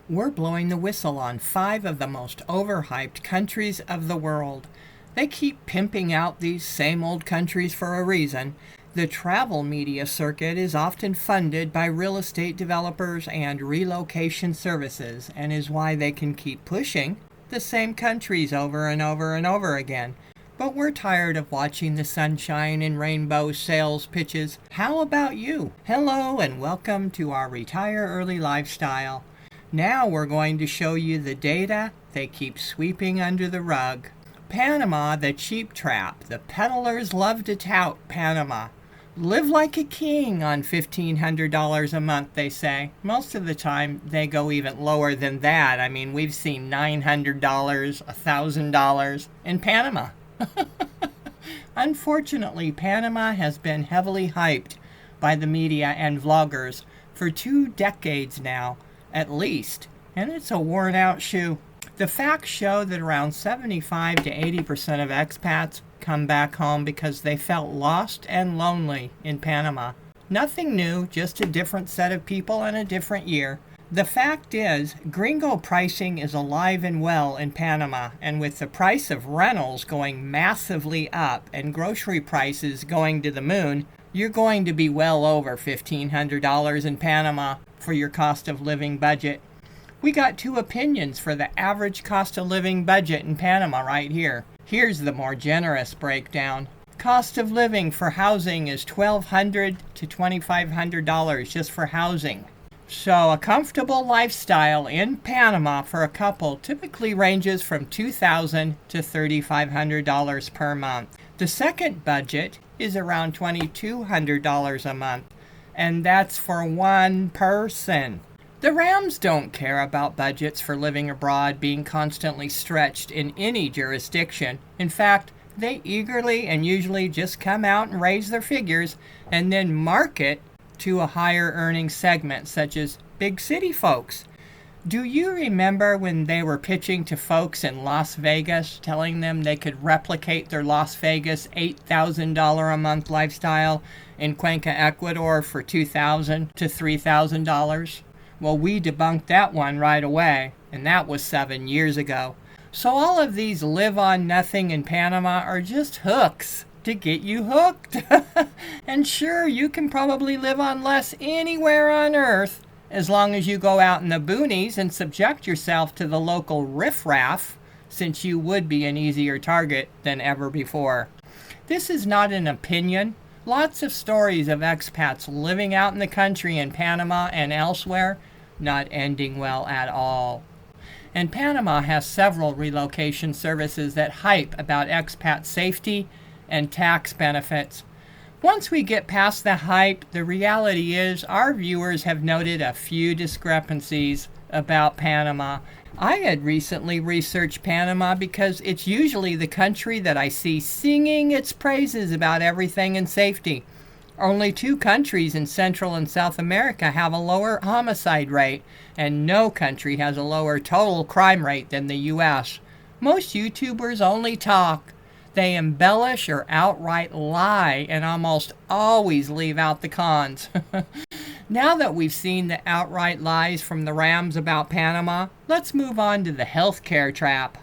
We're blowing the whistle on 5 of the most overhyped countries of the world. They keep pimping out these same old countries for a reason. The travel media circuit is often funded by real estate developers and relocation services, and is why they can keep pushing the same countries over and over and over again. But we're tired of watching the sunshine and rainbow sales pitches. How about you? Hello and welcome to our Retire Early lifestyle. Now we're going to show you the data they keep sweeping under the rug. Panama, the cheap trap. The peddlers love to tout Panama. Live like a king on $1,500 a month, they say. Most of the time, they go even lower than that. I mean, we've seen $900, $1,000 in Panama. Unfortunately, Panama has been heavily hyped by the media and vloggers for 2 decades now, at least, and it's a worn-out shoe. The facts show that around 75 to 80% of expats come back home because they felt lost and lonely in Panama. Nothing new, just a different set of people and a different year. The fact is, gringo pricing is alive and well in Panama, and with the price of rentals going massively up and grocery prices going to the moon, you're going to be well over $1,500 in Panama for your cost of living budget. We got 2 opinions for the average cost of living budget in Panama right here. Here's the more generous breakdown. Cost of living for housing is $1,200 to $2,500 just for housing. So a comfortable lifestyle in Panama for a couple typically ranges from $2,000 to $3,500 per month. The second budget is around $2,200 a month, and that's for one person. The Rams don't care about budgets for living abroad being constantly stretched in any jurisdiction. In fact, they eagerly and usually just come out and raise their figures and then market to a higher earning segment, such as big city folks. Do you remember when they were pitching to folks in Las Vegas, telling them they could replicate their Las Vegas $8,000 a month lifestyle in Cuenca, Ecuador for $2,000 to $3,000? Well, we debunked that one right away, and that was 7 years ago. So all of these live on nothing in Panama are just hooks to get you hooked. And sure, you can probably live on less anywhere on earth, as long as you go out in the boonies and subject yourself to the local riffraff, since you would be an easier target than ever before. This is not an opinion. Lots of stories of expats living out in the country in Panama and elsewhere not ending well at all. And Panama has several relocation services that hype about expat safety and tax benefits. Once we get past the hype, the reality is our viewers have noted a few discrepancies about Panama. I had recently researched Panama because it's usually the country that I see singing its praises about everything in safety. Only 2 countries in Central and South America have a lower homicide rate, and no country has a lower total crime rate than the U.S. Most YouTubers only talk. They embellish or outright lie and almost always leave out the cons. Now that we've seen the outright lies from the Rams about Panama, let's move on to the healthcare trap.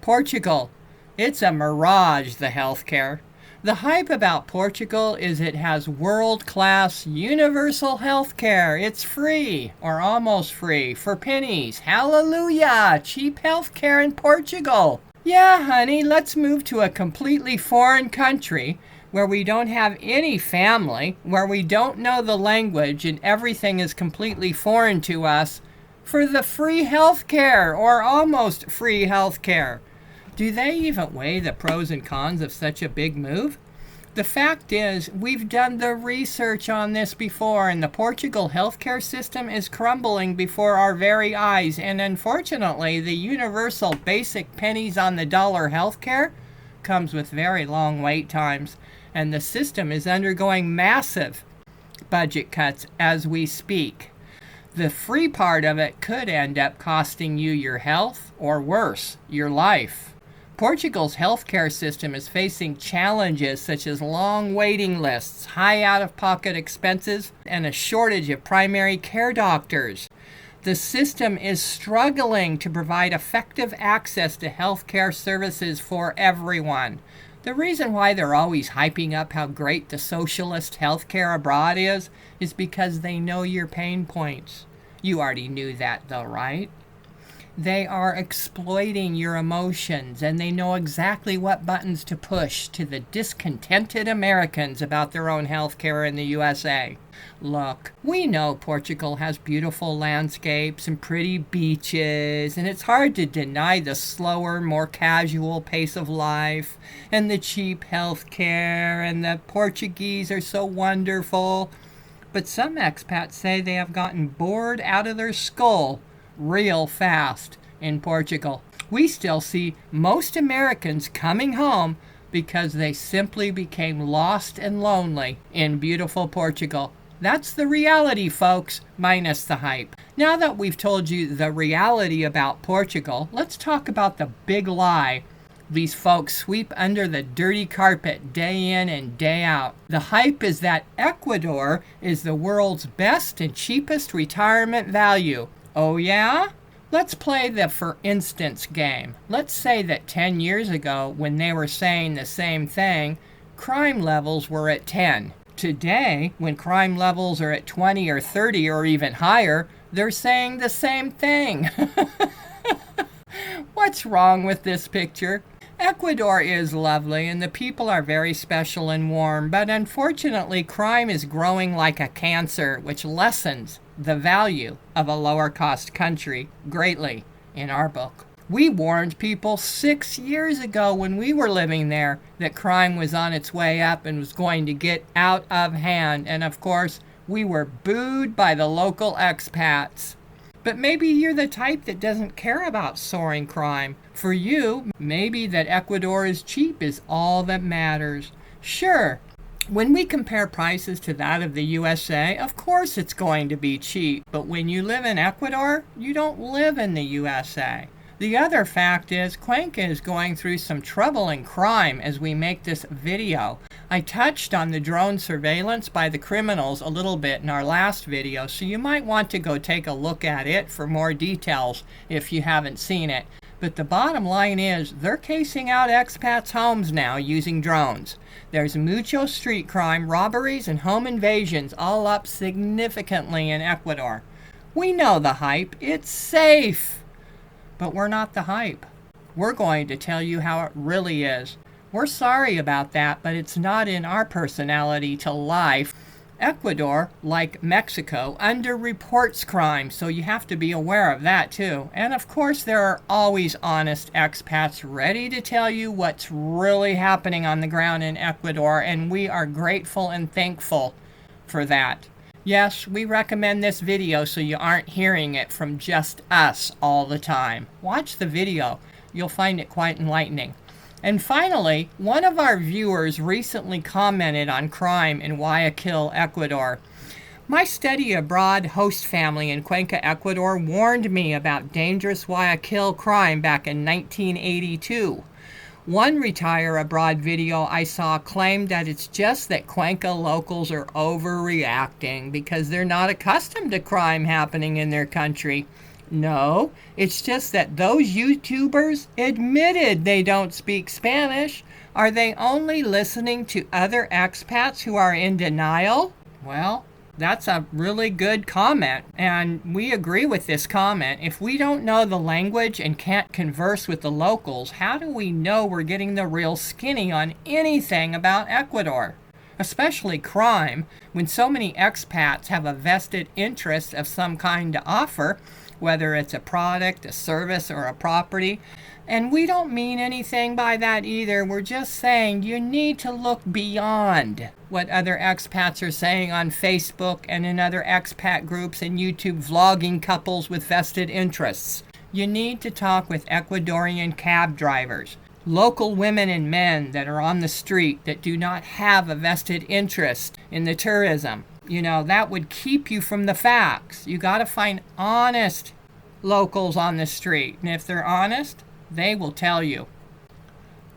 Portugal. It's a mirage, the healthcare. The hype about Portugal is it has world-class universal healthcare. It's free, or almost free, for pennies. Hallelujah! Cheap healthcare in Portugal. Yeah, honey, let's move to a completely foreign country where we don't have any family, where we don't know the language and everything is completely foreign to us, for the free healthcare, or almost free healthcare. Do they even weigh the pros and cons of such a big move? The fact is, we've done the research on this before, and the Portugal healthcare system is crumbling before our very eyes, and unfortunately, the universal basic pennies on the dollar healthcare comes with very long wait times, and the system is undergoing massive budget cuts as we speak. The free part of it could end up costing you your health, or worse, your life. Portugal's healthcare system is facing challenges such as long waiting lists, high out-of-pocket expenses, and a shortage of primary care doctors. The system is struggling to provide effective access to healthcare services for everyone. The reason why they're always hyping up how great the socialist healthcare abroad is because they know your pain points. You already knew that though, right? They are exploiting your emotions, and they know exactly what buttons to push to the discontented Americans about their own health care in the USA. Look, we know Portugal has beautiful landscapes and pretty beaches, and it's hard to deny the slower, more casual pace of life, and the cheap health care, and the Portuguese are so wonderful. But some expats say they have gotten bored out of their skull real fast in Portugal. We still see most Americans coming home because they simply became lost and lonely in beautiful Portugal. That's the reality, folks, minus the hype. Now that we've told you the reality about Portugal, let's talk about the big lie these folks sweep under the dirty carpet day in and day out. The hype is that Ecuador is the world's best and cheapest retirement value. Oh yeah? Let's play the for instance game. Let's say that 10 years ago, when they were saying the same thing, crime levels were at 10. Today, when crime levels are at 20 or 30 or even higher, they're saying the same thing. What's wrong with this picture? Ecuador is lovely and the people are very special and warm, but unfortunately crime is growing like a cancer, which lessens the value of a lower cost country greatly in our book. We warned people 6 years ago when we were living there that crime was on its way up and was going to get out of hand, and of course we were booed by the local expats. But maybe you're the type that doesn't care about soaring crime. For you, maybe that Ecuador is cheap is all that matters. Sure, when we compare prices to that of the USA, of course it's going to be cheap. But when you live in Ecuador, you don't live in the USA. The other fact is Cuenca is going through some trouble and crime as we make this video. I touched on the drone surveillance by the criminals a little bit in our last video, so you might want to go take a look at it for more details if you haven't seen it. But the bottom line is they're casing out expats' homes now using drones. There's mucho street crime, robberies, and home invasions all up significantly in Ecuador. We know the hype. It's safe. But we're not the hype. We're going to tell you how it really is. We're sorry about that, but it's not in our personality to lie. Ecuador, like Mexico, underreports crime, so you have to be aware of that too. And of course, there are always honest expats ready to tell you what's really happening on the ground in Ecuador, and we are grateful and thankful for that. Yes, we recommend this video so you aren't hearing it from just us all the time. Watch the video. You'll find it quite enlightening. And finally, one of our viewers recently commented on crime in Guayaquil, Ecuador. My study abroad host family in Cuenca, Ecuador warned me about dangerous Guayaquil crime back in 1982. One retire abroad video I saw claimed that it's just that Cuenca locals are overreacting because they're not accustomed to crime happening in their country. No, it's just that those YouTubers admitted they don't speak Spanish. Are they only listening to other expats who are in denial? Well, that's a really good comment, and we agree with this comment. If we don't know the language and can't converse with the locals, how do we know we're getting the real skinny on anything about Ecuador? Especially crime, when so many expats have a vested interest of some kind to offer, whether it's a product, a service, or a property. And we don't mean anything by that either. We're just saying you need to look beyond what other expats are saying on Facebook and in other expat groups and YouTube vlogging couples with vested interests. You need to talk with Ecuadorian cab drivers, local women and men that are on the street that do not have a vested interest in the tourism. You know, that would keep you from the facts. You got to find honest locals on the street. And if they're honest, they will tell you.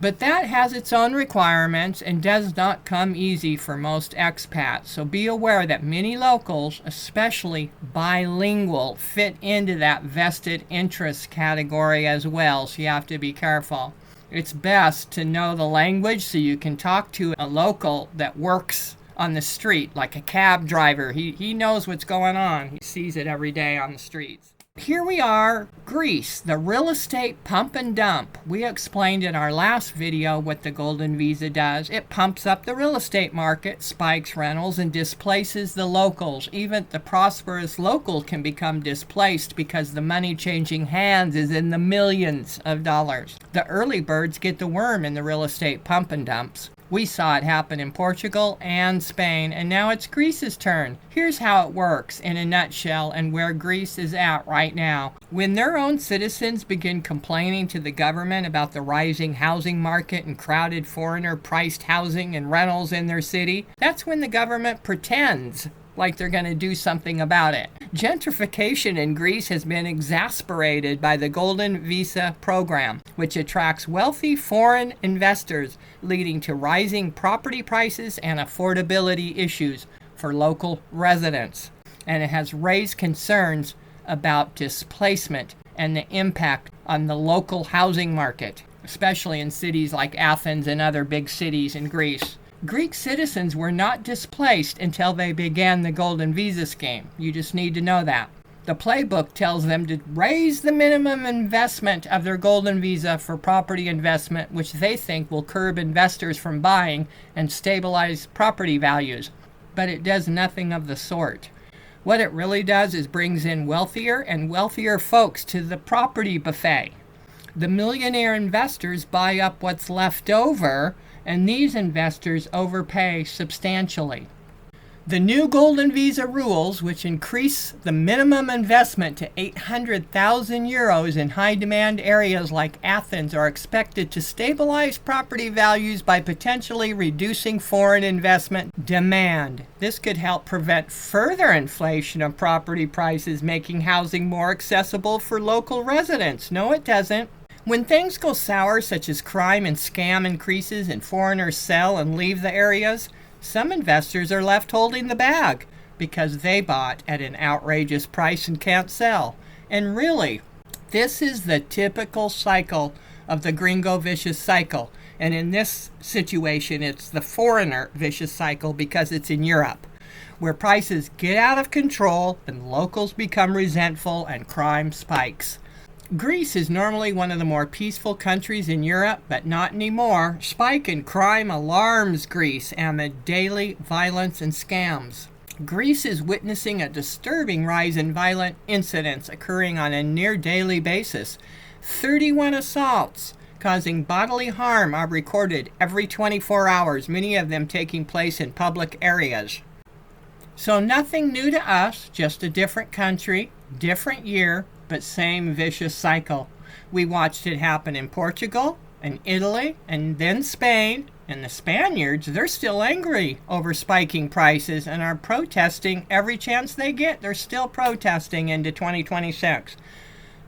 But that has its own requirements and does not come easy for most expats. So be aware that many locals, especially bilingual, fit into that vested interest category as well. So you have to be careful. It's best to know the language so you can talk to a local that works on the street, like a cab driver. He knows what's going on. He sees it every day on the streets. Here we are, Greece, the real estate pump and dump. We explained in our last video what the Golden Visa does. It pumps up the real estate market, spikes rentals, and displaces the locals. Even the prosperous local can become displaced because the money changing hands is in the millions of dollars. The early birds get the worm in the real estate pump and dumps. We saw it happen in Portugal and Spain, and now it's Greece's turn. Here's how it works in a nutshell and where Greece is at right now. When their own citizens begin complaining to the government about the rising housing market and crowded foreigner-priced housing and rentals in their city, that's when the government pretends like they're going to do something about it. Gentrification in Greece has been exacerbated by the Golden Visa program, which attracts wealthy foreign investors, leading to rising property prices and affordability issues for local residents. And it has raised concerns about displacement and the impact on the local housing market, especially in cities like Athens and other big cities in Greece. Greek citizens were not displaced until they began the Golden Visa scheme. You just need to know that. The playbook tells them to raise the minimum investment of their Golden Visa for property investment, which they think will curb investors from buying and stabilize property values. But it does nothing of the sort. What it really does is brings in wealthier and wealthier folks to the property buffet. The millionaire investors buy up what's left over, and these investors overpay substantially. The new Golden Visa rules, which increase the minimum investment to 800,000 euros in high-demand areas like Athens, are expected to stabilize property values by potentially reducing foreign investment demand. This could help prevent further inflation of property prices, making housing more accessible for local residents. No, it doesn't. When things go sour, such as crime and scam increases and foreigners sell and leave the areas, some investors are left holding the bag because they bought at an outrageous price and can't sell. And really, this is the typical cycle of the gringo vicious cycle. And in this situation, it's the foreigner vicious cycle because it's in Europe, where prices get out of control and locals become resentful and crime spikes. Greece is normally one of the more peaceful countries in Europe, but not anymore. Spike in crime alarms Greece amid daily violence and scams. Greece is witnessing a disturbing rise in violent incidents occurring on a near daily basis. 31 assaults causing bodily harm are recorded every 24 hours, many of them taking place in public areas. So nothing new to us, just a different country, different year, but same vicious cycle. We watched it happen in Portugal and Italy and then Spain. And the Spaniards, they're still angry over spiking prices and are protesting every chance they get. They're still protesting into 2026.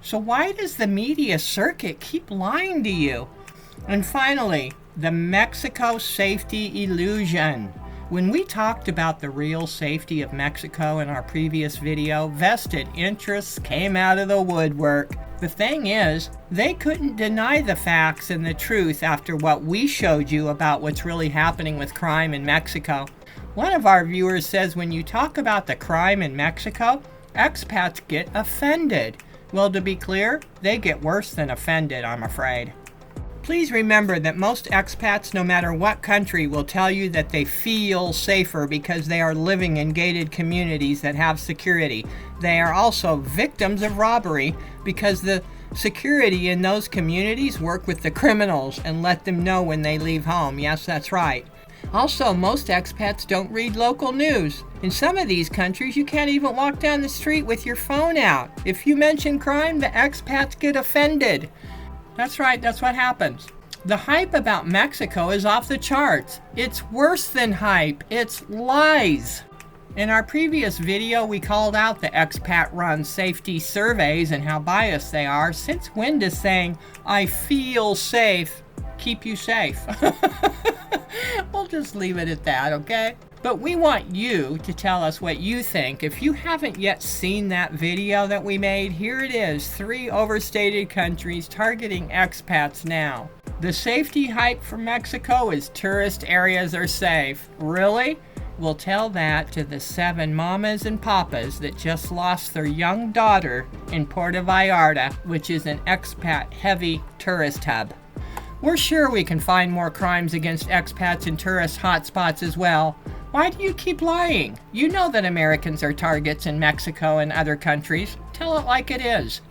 So why does the media circuit keep lying to you? And finally, the Mexico safety illusion. When we talked about the real safety of Mexico in our previous video, vested interests came out of the woodwork. The thing is, they couldn't deny the facts and the truth after what we showed you about what's really happening with crime in Mexico. One of our viewers says when you talk about the crime in Mexico, expats get offended. Well, to be clear, they get worse than offended, I'm afraid. Please remember that most expats, no matter what country, will tell you that they feel safer because they are living in gated communities that have security. They are also victims of robbery because the security in those communities work with the criminals and let them know when they leave home. Yes, that's right. Also, most expats don't read local news. In some of these countries, you can't even walk down the street with your phone out. If you mention crime, the expats get offended. That's right, that's what happens. The hype about Mexico is off the charts. It's worse than hype, it's lies. In our previous video, we called out the expat-run safety surveys and how biased they are. Since when does saying, "I feel safe," keep you safe. We'll just leave it at that, okay? But we want you to tell us what you think. If you haven't yet seen that video that we made, here it is, 3 overstated countries targeting expats now. The safety hype from Mexico is tourist areas are safe. Really? We'll tell that to the 7 mamas and papas that just lost their young daughter in Puerto Vallarta, which is an expat-heavy tourist hub. We're sure we can find more crimes against expats in tourist hotspots as well. Why do you keep lying? You know that Americans are targets in Mexico and other countries. Tell it like it is.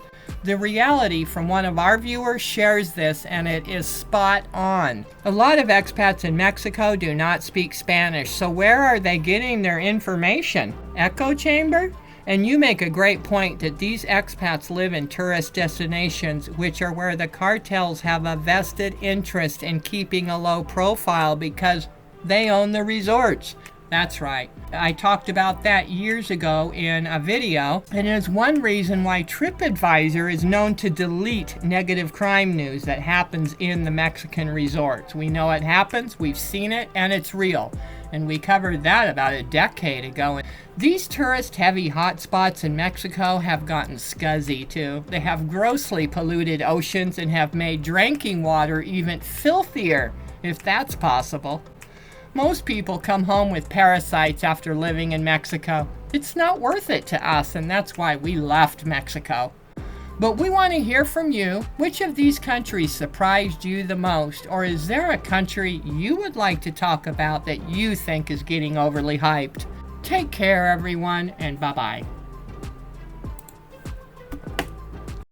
The reality from one of our viewers shares this, and it is spot on. A lot of expats in Mexico do not speak Spanish, so where are they getting their information? Echo chamber? And you make a great point that these expats live in tourist destinations, which are where the cartels have a vested interest in keeping a low profile because they own the resorts. That's right. I talked about that years ago in a video, and it is one reason why TripAdvisor is known to delete negative crime news that happens in the Mexican resorts. We know it happens, we've seen it, and it's real. And we covered that about a decade ago. These tourist-heavy hotspots in Mexico have gotten scuzzy too. They have grossly polluted oceans and have made drinking water even filthier, if that's possible. Most people come home with parasites after living in Mexico. It's not worth it to us, and that's why we left Mexico. But we want to hear from you. Which of these countries surprised you the most? Or is there a country you would like to talk about that you think is getting overly hyped? Take care, everyone, and bye-bye.